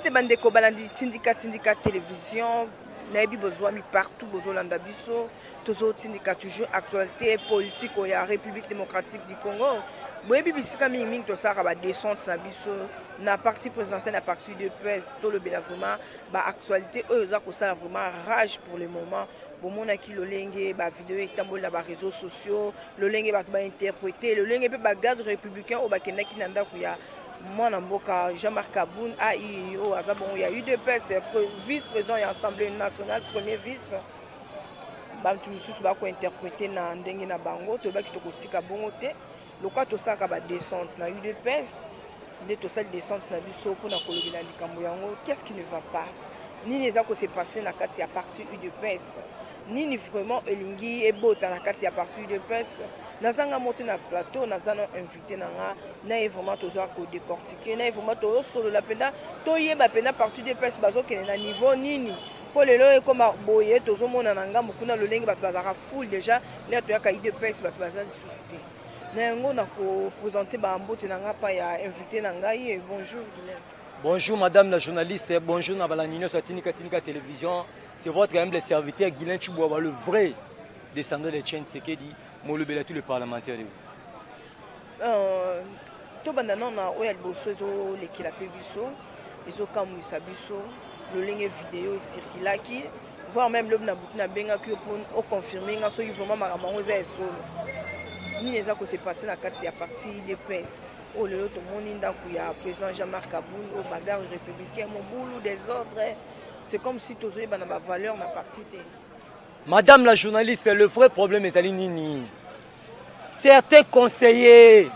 te bandeko balandi tindika télévision nayebi besoin mi partout bozolanda biso tozotindika toujours actualité politique ya République démocratique du Congo boyebi bisika mingi tosaka ba descente na biso na parti présidentiel na parti de presse to le bela vraiment ba actualité oyo za kosala vraiment rage pour le moment bomonaki lolenge ba vidéo etambola ba réseaux sociaux lolenge ba interpréter lolenge pe ba garde républicain o bakendaki na ndako ya mwana mboka Jean-Marc Kaboun AIO azabon ya UDPS vice-président ya Assemblée nationale premier vice bantu misusu bako interpréter na ndenge na bango to baki tokotika bongo te lokwa tosaka ba descente na UDPS nde tosali descente na biso pona kolobela likambo yango qu'est-ce qui ne va pas nini eza ko se passer na kati ya parti UDPS nini vraiment elingi ebota na kati ya parti UDPS nazanga monter na plateau nazana invité nanga na vraiment toza ko décortiquer na vraiment to solo la penda to yeba penda parti UDPS bazo kene na niveau nini pour lelo e comme boye tozo mona na ngambo kuna lolenge bato bazaka full déjà là to yaka UDPS bato bazali susute na yango na ko présenter ba mbote nanga pa ya invité nanga et bonjour bonjour madame la journaliste bonjour na balanino sur Tinika télévision. C'est votre humble serviteur Guilain Chibouaba, le vrai descendant de Tchène Sekedi, Molobela tous les parlementaires. Tout le monde a eu l'équipe la Pébiso, ils ont kamouissa biso, le ligne vidéo circula qui, voire même l'homme n'a benga qui pour confirmer que ce vraiment maramango est solo. Ni les gens qui s'est passé dans la carte, il y a parti des PES. Oh le tout le monde il y a président Jean-Marc Kaboun, au bagarre républicain, mon boulot des ordres. C'est comme si tu avais une valeur dans la partie. Madame la journaliste, le vrai problème est Nini. Certains conseillers,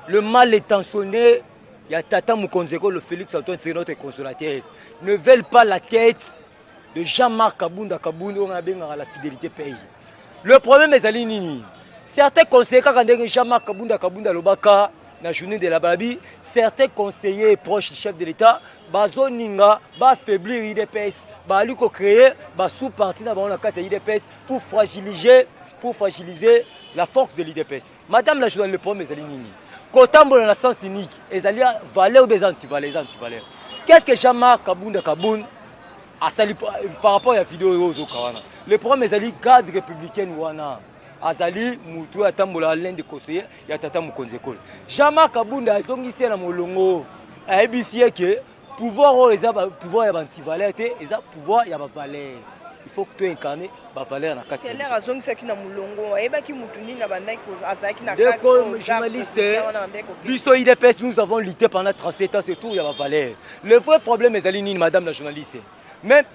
le mal intentionné, il y a Tata Moukonzeko, le Félix Antoine, c'est notre consolateur, ne veulent pas la tête de Jean-Marc Kabounda Kabounda, on a bien la fidélité pays. Le problème est Nini. Certains conseillers, quand on dit Jean-Marc Kabounda Kabounda Lobaka, la journée de la Babi, certains conseillers proches du chef de l'État, bazoninga, ba affaiblir l'IDPS, ba aliko créer, ba sous-parti dans la carte l'IDPS pour fragiliser la force de l'IDPS. Madame la journaliste, le problème est Nini. Kotambo dans la sens unique, ils allaient valeur ou des antivaleurs. Qu'est-ce que Jean-Marc Kabounda Kaboun a sali par rapport à la vidéo Rozo Kawana? Le problème est garde républicaine Wana. Azali mutu atambola l'un des conseillers ya Tata Moukonzeko. Jean-Marc Kabounda a zongisi na molongo. A ebisi que pouvoir ya anti-valeur te, eza pouvoir ya ba valeur. Il faut que tu incarnes ba valeur na kati. C'est l'air azongisa ki na molongo. Ayeba ki mutu ni na bandai ko azaki na kati. Comme journaliste, biso IDPS nous avons lutté pendant 37 ans c'est tout ya ba valeur. Le vrai problème est ali nini madame la journaliste. Même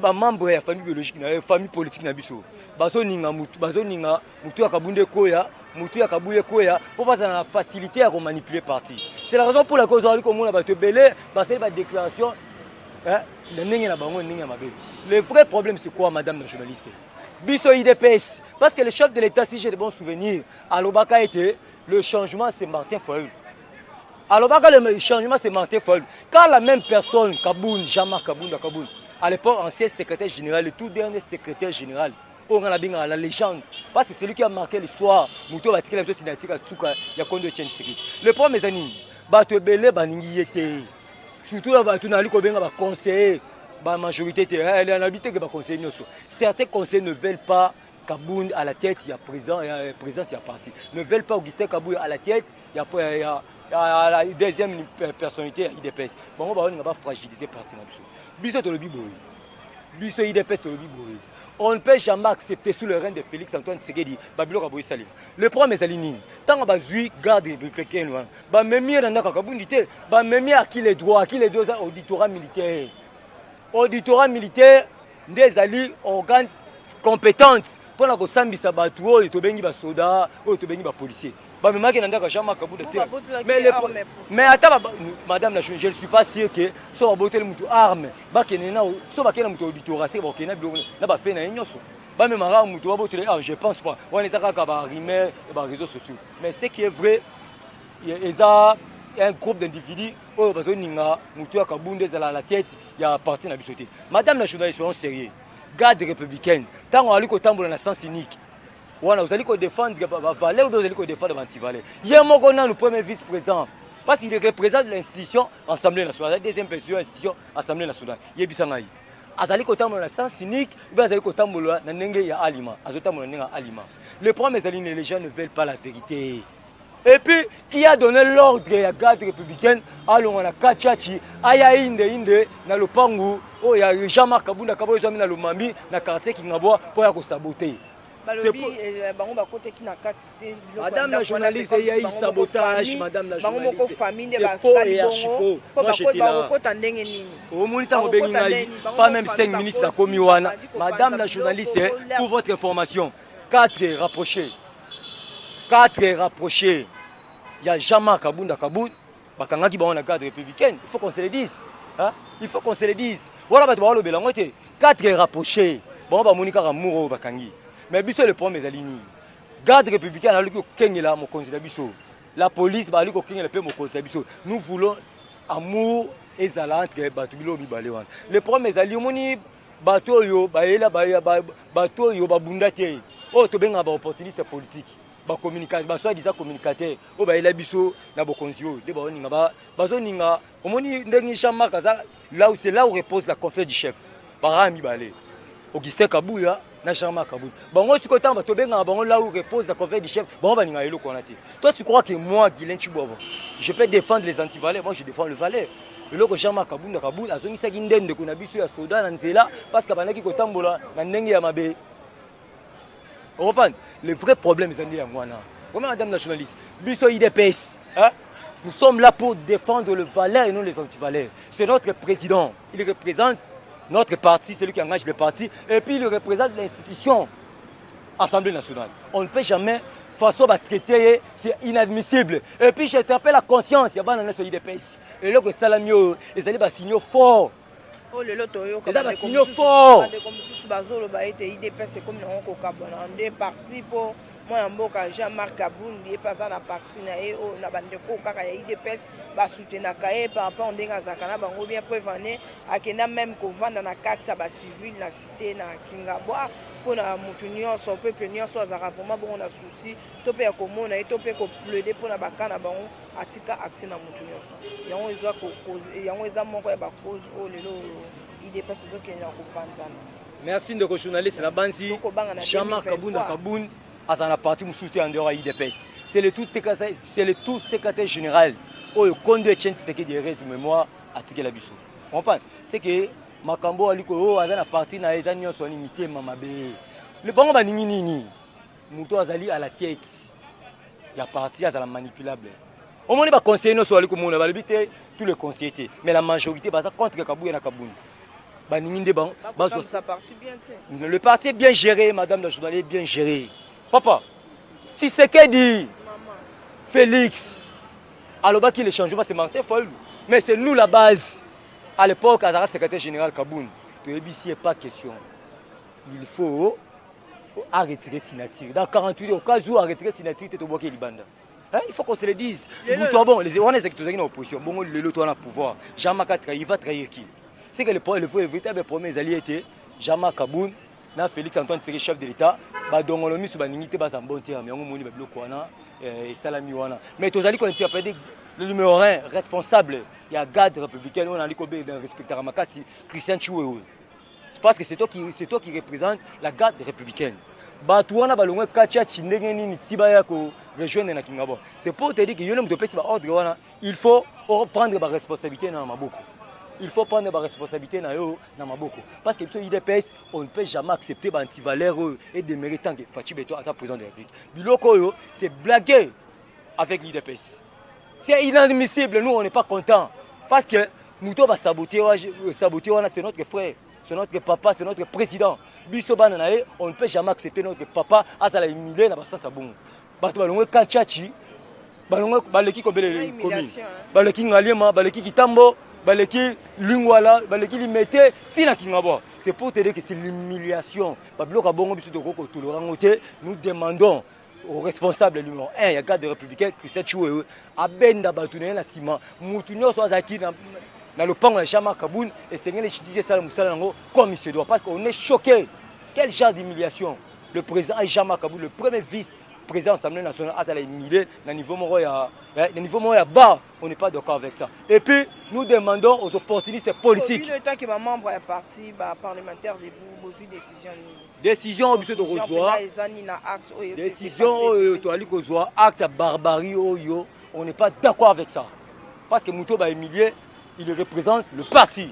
ba membre ya famille biologique na famille politique na biso. Bazoninga mutu akabunde koya mutu akabuye koya pour pas la facilité à manipuler parti. C'est la raison pour laquelle aujourd'hui comme on a battu belé passer ba déclaration le vrai problème c'est quoi madame la journaliste? Biso IDPS parce que le chef de l'État si j'ai de bons souvenirs Alobaka était le changement c'est Martin Fayulu. Alobaka le changement c'est Martin Fayulu. Quand la même personne Kaboun Jean-Marc Kabounda Kaboun à l'époque ancien secrétaire général, le tout dernier secrétaire général, on a la légende. Parce que c'est lui qui a marqué l'histoire. Le problème est que surtout là, conseiller, la majorité, certains conseillers ne veulent pas Kaboun à la tête, il y a présence, il y a parti. Ne veulent pas Augustin Kaboun à la tête, il y a la deuxième personnalité IDPS. Bon, on va fragiliser parti. On ne peut jamais accepter sous le règne de Félix Antoine Tshisekedi Babilo Kaboui Salim. Le problème est Alinine. Tant qu'on va jouer garde républicain, bah même il y a un Kabundité, bah même il y a qui les droits auditorat militaire. Auditorat militaire, des alliés organes compétentes pour la Sambisa Batuo, et Tobengi Basoda, ou Tobengi Policier. Mais attends, madame la je ne suis pas sûr que si on a besoin de armes, je pense pas. On est à réseaux sociaux. Mais ce qui est vrai, il y a un groupe d'individus qui ont besoin de la tête, il y a parti dans la société. Madame la journaliste, soyons sérieux. Garde républicaine, tant qu'on a dans le sens unique. Vous allez défendre la valeur ou vous allez défendre l'antivaleur. Il y a un le premier vice-président Parce qu'il représente l'institution Assemblée nationale. La deuxième personne, l'institution Assemblée nationale. Yebisangaï. Azali kotambola sans cynique, azali kotambola na ndenge ya aliment. Azotambola ndenge aliment. Le problème est les gens ne veulent pas la vérité. Et puis, qui a donné l'ordre à la garde républicaine, allons à la Kachachi, aya inde, na le pangu, oh, il y a Jean-Marc Kabunda Kabo, ils ont mis dans le mami, na quartier qui n'a pas pour saboter. Madame la journaliste, il y a eu sabotage, madame la journaliste. C'est faux et archi-faux. Moi, j'étais là. Au moment où pas même 5 minutes, la Komiwana. Madame la journaliste, pour votre information, 4 rapprochés. 4 rapprochés. Il y a Jean-Marc Kabunda Kaboun, qui est la garde républicaine. Il faut qu'on se le dise. Hein? Il faut qu'on se le dise. Voilà, 4 rapprochés. Bon, Monica Ramouro Bakangi. Mais biso le problème est aligné. Garde républicaine a lu que mon conseil biso. La police a lu que mon conseil biso. Nous voulons amour et zala entre batubilo bibalewan. Le problème est aligné. Bato yo baela bato yo babundate. Oh to benga ba opportuniste politique. Ba communicateur, ba soit disant communicateur. Oh baela biso na bo consio. De ba ninga ba bazo ninga. Omoni ndengi chama kaza là où c'est là où repose la conférence du chef. Bara mi balé. Augustin Kabouya na Jean-Marc Kabouya. Bango si kotan ba to benga bango là où repose la conférence du chef. Bango ba ninga elo konate. Toi tu crois que moi Guilain Chibobo, je peux défendre les anti-valets, moi je défends le valet. Le que Jean-Marc Kabunda Kaboul a zoni sa ginden de kunabisu ya soda na nzela parce que banaki kotambola na ndenge ya mabe. Le vrai problème c'est ya ngwana. Comment madame la journaliste, biso IDPS, hein? Nous sommes là pour défendre le valet et non les anti-valets. C'est notre président, il représente notre parti, c'est lui qui engage le parti et puis il représente l'institution Assemblée nationale. On ne peut jamais façon de traiter, c'est inadmissible. Et puis je t'appelle la conscience, il y a pas de IDPS. Et là que Salamio, ils allaient signer fort. Oh le loto yo comme ça signer fort. Bazolo ba été IDPS comme on kabona en deux parties pour moi mboka Jean-Marc Kaboun il est pas dans la partie na e o na bande ko kaka ya IDPS ba soutenir kae par rapport on denga zakana bango bien prévenir akena même ko vendre na carte ba civil na cité na Kingabwa pour na mutunio so peuple nio so azaka vraiment bon na souci to pe ko mona et to pe ko plaider pour na bakana bango atika action na mutunio yango ezwa ko yango eza moko ya ba cause o lelo IDPS do kenya ko panzana. Merci de journaliste la banzi Jean-Marc Kabunda Kaboun à sa partie musuti en dehors IDPS. C'est le tout secrétaire général au compte de Tchèque ce qui est de mémoire à Tike la Bissou. On comprend? C'est que Makambo aliko a na partie na ezanyo so limité mamabe. Le bon ba nini nini. Muto azali à la tête. Il y a partie à la manipulable. Au moins ba conseiller no so aliko mona ba lebité tous les conseillers mais la majorité ba contre Kabouya na Kaboun. Ba nini nde ban ba so sa partie bien fait. Le parti est bien géré, madame la journaliste, bien géré. Papa, si c'est qu'elle dit Félix, alors qu'il le changement c'est Martin Foll, mais c'est nous la base. À l'époque, à la secrétaire général Kaboun, de l'EBC n'est pas question. Il faut arrêter les signatures. Dans 48 heures, au cas où arrêter les signatures, tu es au bois qui est Libanda. Il faut qu'on se le dise. Bon, les Irlandais qui sont en opposition, bon, le lot en pouvoir. Jean-Marc il va trahir qui? C'est que le véritable premier allié était Jean-Marc Kaboun, Félix Antoine Tshisekedi, chef de l'État. Donc on a mis sur la lignité en bon terme. On a mis et Salami Wana. Mais tous les interprétés le numéro 1 responsable, il y a garde républicaine, on a dit qu'on respecte Ramakasi, Christian Chouéou. C'est parce que c'est toi qui représente la garde républicaine. C'est pour te dire que il faut prendre la responsabilité dans Maboko. Il faut prendre la responsabilité dans Maboko. Parce que les IDPS, on ne peut jamais accepter les antivaleurs et des méritants que Fachi Beto a sa président de la République. Biloko, c'est blaguer avec l'IDPS. C'est inadmissible, nous on n'est pas contents. Parce que Mouto va saboter, c'est notre frère, c'est notre papa, c'est notre président. Biso Bananae, on ne peut jamais accepter notre papa à sa humilier dans sa sabon. Parce que quand Tchachi, baleki kobele komi, baleki ngaliema, baleki kitambo, baleki lingwala, baleki limete, sina kingabo. C'est pour te dire que c'est l'humiliation. Nous demandons aux responsables numéro 1, il y a garde républicain, Christian Chouéou, à Benda Batouné, na Sima, Moutounio Soazaki, dans le pan de Jean-Marc Kaboun, et c'est les chitiers Salamoussalalango comme il se doit. Parce qu'on est choqué. Quel genre d'humiliation? Le président Jean-Marc Kaboun, le premier vice-président président de l'Assemblée nationale à humilié au niveau bas. On n'est pas d'accord avec ça. Et puis, nous demandons aux opportunistes politiques. Le temps que ma membre est parti, parlementaire de vous, décision de rejoindre. Décision de acte de barbarie. On n'est pas d'accord avec ça. Parce que Mouto Emilien, il représente le parti.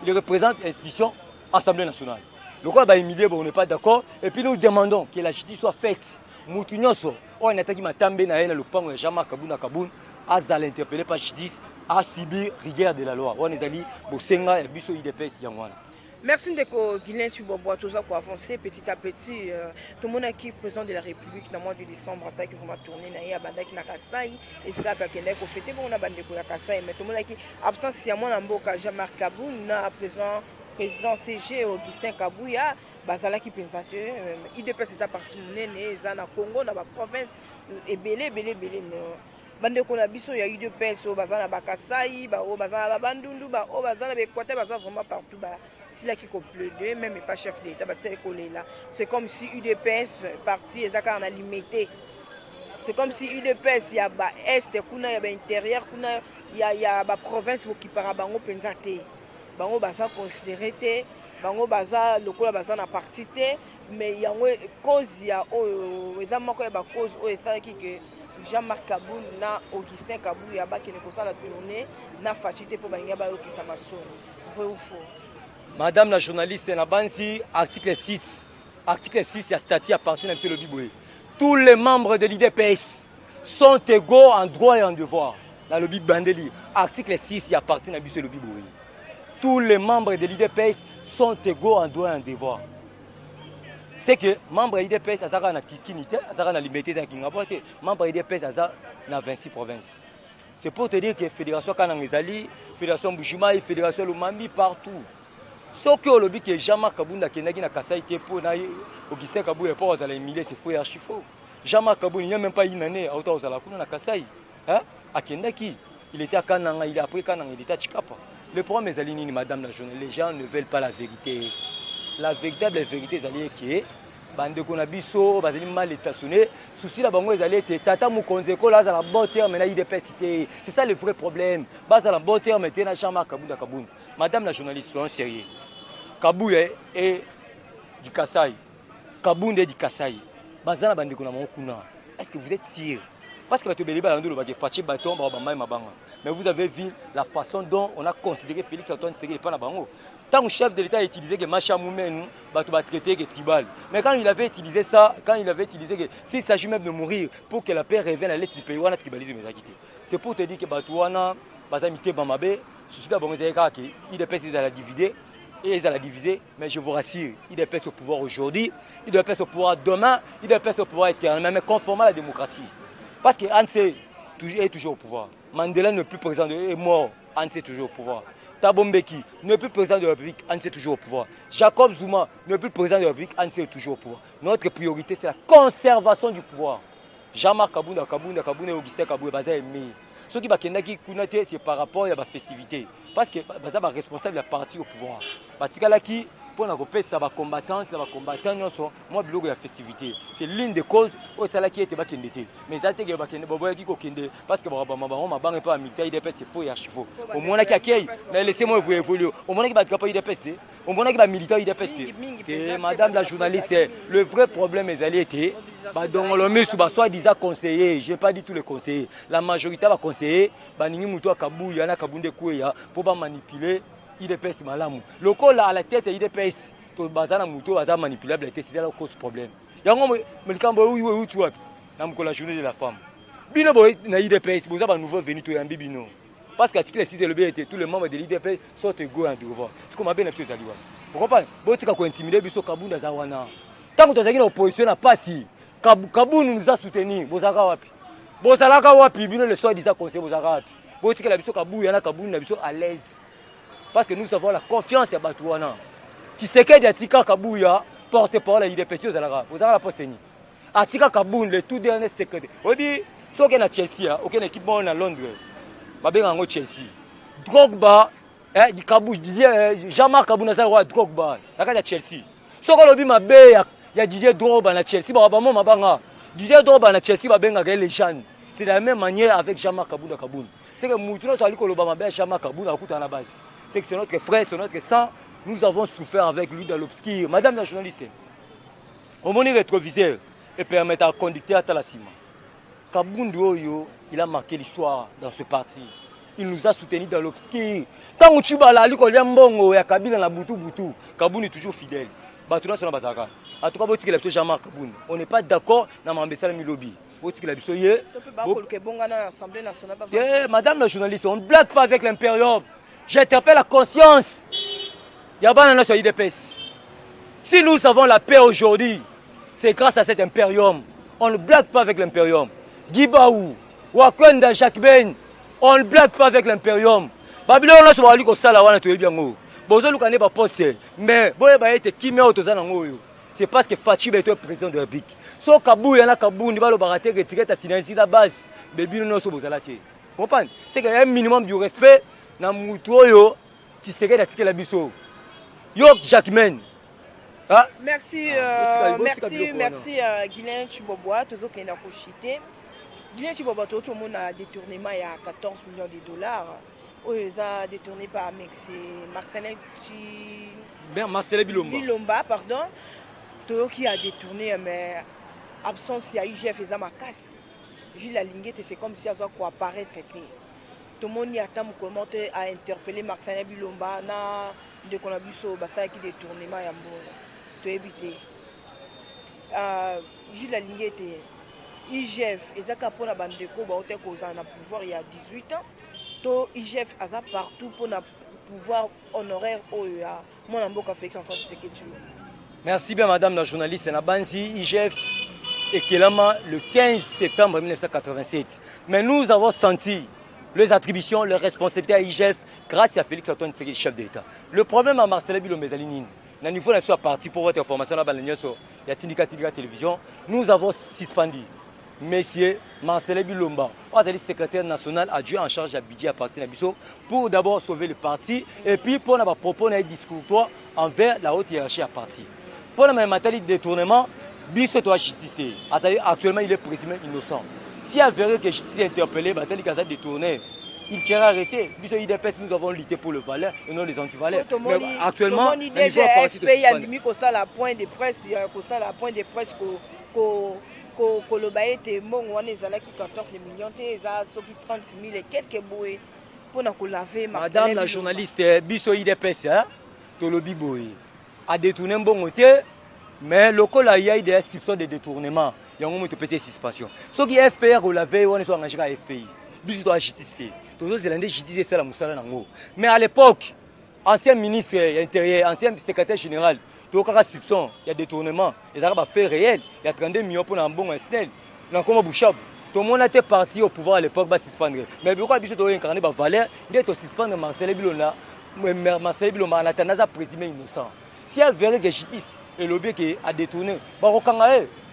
Il représente l'institution Assemblée nationale. Le quoi Emilien, on n'est pas d'accord. Et puis nous demandons que la justice soit faite. Moutounyoso, on a attaqué ma tambe na le pan de Jean-Marc Kaboun à l'interpeller par justice à subir rigueur de la loi. On est allé au Senga et Bisso IDPS Yangwana. Merci de Guilain Tubobois, tout ça pour avancer petit à petit. Tout le monde qui est président de la République dans le mois de décembre, ça qui va tourner à Bandaki Nakasai, et ce qu'il y a fêté, on a bandé pour la Kasai, mais tout le monde qui est absent, si à moi, Jean-Marc Kaboun, président CG Augustin Kabouya, bazala qui présente IDPS c'est parti monene za na Congo na ba province et belé bande ko na biso ya IDPS o bazana bakasai ba o bazana bandundu ba o bazana be côté bazana vraiment partout ba si là qui complète même pas chef d'état ba c'est collé là c'est comme si UDPS parti ezaka na limité c'est comme si UDPS ya ba est kuna ya ba intérieur kuna ya ba province qui para bango pensate bango baza considéré te bango baza lokola baza na parti te mais yango cause ya oyo eza moko ya ba cause oyo esalaki que Jean-Marc Kaboun na Augustin Kabou ya bakene kosala tournée na facilité pour balinga bayokisa masomo vrai ou faux. Madame la journaliste na bansi article 6 ya statut appartient à M. le Biboué. Tous les membres de l'IDPS sont égaux en droit et en devoir. Dans le Bibandeli, article 6 il appartient à M. le Biboué. Tous les membres de l'IDPS sont égaux en droit et en devoir. C'est que membres de l'IDPS, ils ont la liberté de Kingabote. Membres de l'IDPS, ils ont 26 provinces. C'est pour te dire que la Fédération Kanangezali, la Fédération Bouchima, la Fédération Lumambi, partout. Sauf que le but que Jean-Marc Kaboun a Kasaï pour Augustin Kabou et pour Emilien, c'est faux et archi faux. Jean-Marc Kaboun, il n'y a même pas une année à Ottawa-Zalakuna, à Kasaï. À Kendaki, il était à Kananga, il est après Kananga, il était à Chikapa. Le problème est aligné, madame la journaliste, les gens ne veulent pas la vérité. La véritable vérité, c'est que bande konabiso, bazali mal étationné, souci la bango ezali été tata mukonzeko là la bonne terme na IDPS. C'est ça le vrai problème. Bas à la bonne terme maintenant Jean-Marc Kaboun. Madame la journaliste, soyons sérieux. Kabouye est du Kasaï. Kaboun est du Kasaï. Bazala bande konamokuna. Est-ce que vous êtes sûr? Parce que mais vous avez vu la façon dont on a considéré Félix Antoine Tshisekedi pas la bango. Tant que chef de l'État a utilisé que Macha Moumen va traiter que tribal. Mais quand il avait utilisé ça, que s'il s'agit même de mourir pour que la paix revienne à l'est du pays, on a tribalisé mes acquités. C'est pour te dire que Batouana, Bazamité Bamabé, souci d'abord il dépêche à la diviser. Et ils allaient la diviser, mais je vous rassure, il dépêche au pouvoir aujourd'hui, il dépêche au pouvoir demain, il dépêche au pouvoir éternel, mais conformément à la démocratie. Parce que Hanse est toujours au pouvoir. Mandela n'est plus président, est mort, Hanse est toujours au pouvoir. Thabo Mbeki n'est plus président de la République, Hanse est toujours au pouvoir. Jacob Zuma n'est plus président de la République, Hanse est toujours au pouvoir. Notre priorité, c'est la conservation du pouvoir. Jean-Marc Kaboun et Augustin Kabou, ceux qui sont c'est par rapport à la festivité. Parce que les responsables de la partie au pouvoir. Pour la repère, ça va combattant, moi, je la festivité. C'est l'une des causes où ça qui était bakendé. Mais ça été parce que ma pas militaire, il c'est faux et archi faux. Au moins qui accueille, mais laissez-moi vous évoluer. Au moins qui va pas IDPS, au moins qui va militaire IDPS. Madame la journaliste, le vrai problème est allé été donc le met sous soit disant conseiller, je n'ai pas dit tous les conseillers. La majorité va conseiller, baningi muto Kabou, yana Kabunde Kouya pour pas manipuler IDPS malamu. Le col à la tête IDPS, to bazana muto baza manipulable, c'est ça la cause problème. Yango melikambo où tu vois, na la journée de la femme. Bino boy na IDPS, boza ba nouveau venu to yambi bino. Parce qu'article 6 le BT, tous les membres de l'IDPS sont égaux en devoir. C'est comme bien absolu Zaliwa. Vous comprenez? Botika ko intimider biso Kabunda zawana. Tant que tu as une opposition n'a pas si Kaboun nous a soutenus. Bozaka wapi. Bozalaka wapi bino le soir disant conseil bozaka wapi. Botika la biso Kabou yana Kaboun na biso à l'aise. Parce que nous avons la confiance à Batouana. Si c'est que Atika Kabouya porte-parole à l'IDPS Zalaga, vous avez la poste ni. Atika Kaboun le tout dernier secrétaire. On dit soit qu'il y a Chelsea, aucune équipe bonne à Londres. Babé en Chelsea. Drogba, du Kabou, Jean-Marc Kabou n'a pas Drogba. La carte de Chelsea. Soit qu'on a vu ma bé, il y a Didier Drogba à Chelsea. Bon, mabanga. Didier Drogba na Chelsea va benga les jeunes. C'est de la même manière avec Jean-Marc Kabouna Kaboun. C'est que Moutouna soit allé Obama ben Jean-Marc Kabouna à côté à la base. C'est que c'est notre frère, c'est notre sang. Nous avons souffert avec lui dans l'obscur. Madame la journaliste, au moni rétroviseur et permettre à conducteur à la cima. Kaboun Oyo, il a marqué l'histoire dans ce parti. Il nous a soutenus dans l'obscur. Tant que tu vas là, il y a Kabila dans Boutou Boutou. Kaboun est toujours fidèle. En tout cas, Jean-Marc Kaboun. On n'est pas d'accord dans l'ambassade de lobby. Madame la journaliste, on ne blague pas avec l'impérium. J'interpelle la conscience. Il y a pas de IDPS. Si nous avons la paix aujourd'hui, c'est grâce à cet impérium. On ne blague pas avec l'impérium. Gibaou, Wakanda, Jacques Ben, on ne blague pas avec l'impérium. Babylone, on a dit que ça, là, on a tout bien. Bozo pas posté, mais c'est parce que Fachi est le président de la République. So Kabou, il y a Kabou, il va le barater, retirer ta signature à base. Baby, nous sommes aux alatiers. Vous comprenez? C'est qu'il y a un minimum de respect dans le Moutoyo, tu serais d'attaquer la bisso. Yo, Jacquemin. Merci, merci Guilain Chiboboa, tous ceux qui ont cochité. Guilain Chiboboa, tout le monde a détournement il y a 14 millions de dollars. Ils ont détourné par Marcel Bilomba, pardon. Tout qui a détourné, mais absence, il y a IGF et Zamakas. Gilles Lalinguette, c'est comme si elle quoi apparaître. Tout le monde y attend mon commentaire à interpeller Marcel Bilomba, de qu'on a vu ça, qui détournement et tout éviter. Gilles Lalinguette, IGF et Zakapo na Bandeko, bah cause en pouvoir il y a 18 ans. To IGF a partout pour pouvoir honoraire OEA. Mon amboka fait en ce que tu veux. Merci bien madame la journaliste Nabanzi. IGF est le 15 septembre 1987. Mais nous avons senti les attributions, les responsabilités à IGF grâce à Félix Antoine Tshisekedi, chef de l'État. Le problème à Marcel Bilomba, au niveau de la partie pour votre information, il y a Tindika Télévision, nous avons suspendu. Monsieur Marcel Bilomba, secrétaire national adjoint en charge du budget à partir de Bissau, pour d'abord sauver le parti et puis pour proposer un discours envers la haute hiérarchie à parti. Pour la matérialité de détournement, Bissau doit justice. Actuellement, il est présumé innocent. S'il y a vrai que justice est interpellée, il a détourné, il sera arrêté. Bissau IDPS, nous avons lutté pour le valeur et non les antivaleurs. Actuellement, il y a un point de presse, Kolobaye te mongo wana ezalaki 14 millions te eza soki 30 000 et quelques bouées pour na laver. Madame la journaliste biso IDPS tolobi boye a détourné mbongo te mais lokola il y a des soupçons de détournement yango mo to pese suspension soki FPR olavé wana so engagé ka FPI biso to justice te tozo zelande justice ça la musala nango mais à l'époque ancien ministre intérieur ancien secrétaire général il y a soupçon, il y a détournement, il y a des faits réels, il y a 32 millions pour un bon instant. Tout le monde était parti au pouvoir à l'époque, il suspendre. Mais pourquoi il y a incarné la valeur, il y a suspendre Marcel Bilomba, Marcel Bilomba en attendant présumé innocent. Si elle verrait que justice et le lobby qui a détourné,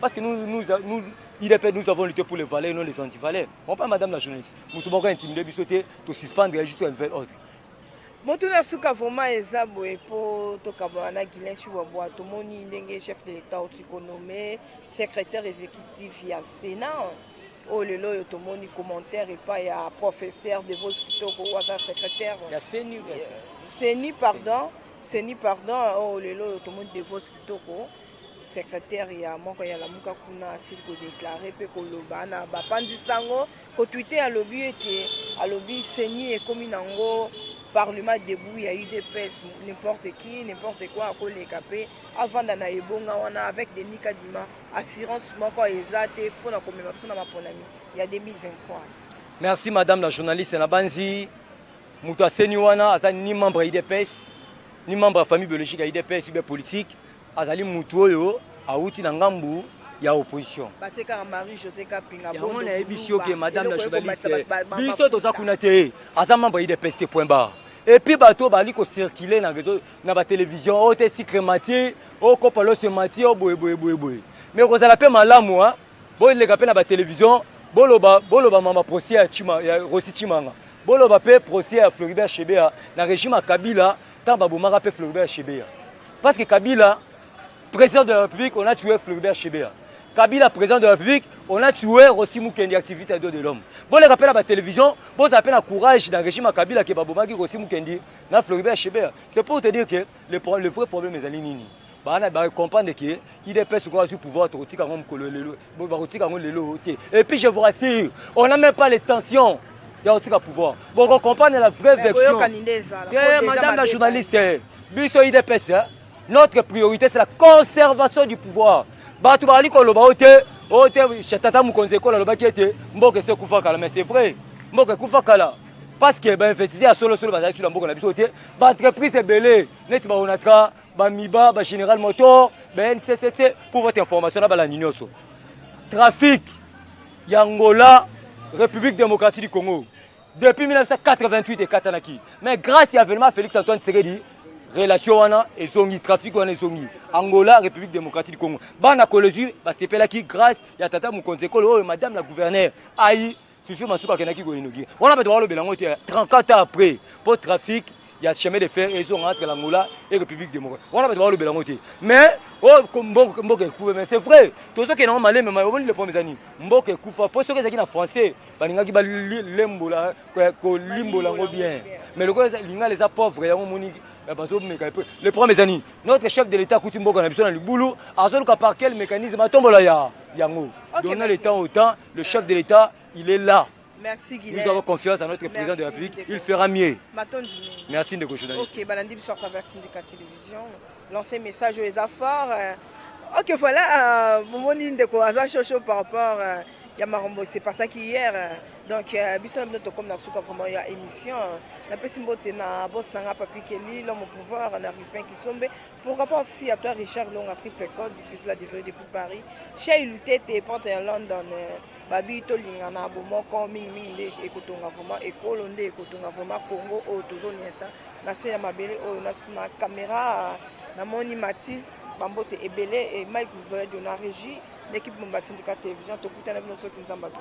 parce que nous avons lutté pour les valeurs et non les anti-valeurs. On parle madame la journaliste, nous avons intimidé, nous suspendre juste un nouvel ordre. Motuna suka vraiment ezabwe po to kabana Guilain Chiboboa to moni ndenge chef de l'État autonomé secrétaire exécutif ya Sénat o lelo yo to moni commentaire et pas ya professeur de vos kitoko wa secrétaire ya Seni pardon o lelo yo to moni de vos kitoko secrétaire ya moko ya lamuka kuna s'il ko déclarer pe ko lobana ba pandisango ko tweeter à lobby ete à lobby Seni et comme nango Parlement debout, il y a eu des pèses, n'importe qui, n'importe quoi, à quoi les capés, avant d'en aller bon, on a avec des Nikadima, assurance, moi quand ils ont pour la commémoration de ma ponami, il y a 2023. Merci madame la journaliste Nabanzi. Mouta Seniwana, ni membre IDPS, ni membre de la famille biologique IDPS, ou bien politique, Azali Moutoyo, Aouti Nangambu, il y a opposition. Marie-José Kapinga, madame la journaliste, biso toza kunate, azama membre IDPS point barre. Et puis bateau bali ko circuler na la télévision, o te secrématier, o ko palo se matier, o boy. Mais ko zala pe malamu hein. Bo le kapé na ba télévision, boloba mama procès à Chima, ya Rossi Chimanga. Boloba pe procès à Floribert Chebeya na régime à Kabila, tant baboma pe Floribert Chebeya. Parce que Kabila président de la République, on a tué Floribert Chebeya. Kabila, président de la République, on a tué Rossi Mukendi, activiste des droits de l'homme. Bon, les rappels à la télévision, bon, ça appelle à courage dans le régime à Kabila qui est Babomaki, Rossi Mukendi, dans Floribert Chébert. C'est pour te dire que le vrai problème est à l'Inini. On comprendre que IDPS sur le pouvoir, et puis je vous rassure, on n'a même pas les tensions. Il y a aussi le pouvoir. Bon, on comprend la vraie version. Madame la journaliste, notre priorité c'est la conservation du pouvoir. Mais c'est vrai. Parce que l'investisseur solo sur l'entreprise est belée. Général Motor, NCCC, pour votre information, trafic, Yangola, République démocratique du Congo. Depuis 1988 et Katanaki. Mais grâce à l'événement Félix Antoine Tshisekedi, relation et zongi, trafic et zongi. Angola, République démocratique du Congo. Bana Kolozu, c'est qui grâce à Tata Moukonzeko, Madame la gouverneure, Aïe, Fifi Masuka Kenaki Goinogi. On a besoin de 34 ans après, pour trafic. Il y a chemin de fer et ils ont entre l'Angola et la République démocratique. On a besoin de Bélangoté. Mais, c'est vrai. Tous ceux qui ont malé, mais les premiers années. Mboke Koufa, pour ceux qui sont en français, ils ont bien. Mais les pauvres, les premières années. Notre chef de l'État, Koutim Boka, a besoin de boulot. Par quel mécanisme tombola yango. Donnant le temps au temps, le chef de l'État, il est là. Merci Guilhem. Nous avons confiance en notre président de la République. Il fera mieux. Merci de journaliste. Ok, Banandi sur travers Tindika Télévision. Lancer message aux affaires. Ok, voilà. Mon ligne de courage par rapport à Yamarombo. C'est pas ça qu'hier. Donc, Bisson est comme la souka vraiment il y a émission. La personne qui na boss n'a pas piqué l'homme au pouvoir, on a Rufin qui sombe. Pourquoi pas aussi à toi Richard Long à triple code, difficile la différence depuis Paris. Chez Luté, t'es pas en London. Babi to lingana bomo ko mingi nde ekotonga vraiment ekolo nde ekotonga vraiment Congo o tozo nieta na se ya mabele o na sima caméra na moni Matisse bambote ebele et Mike Zola de la régie l'équipe Mombati Tindika Télévision to kutana bino soki nzambazo.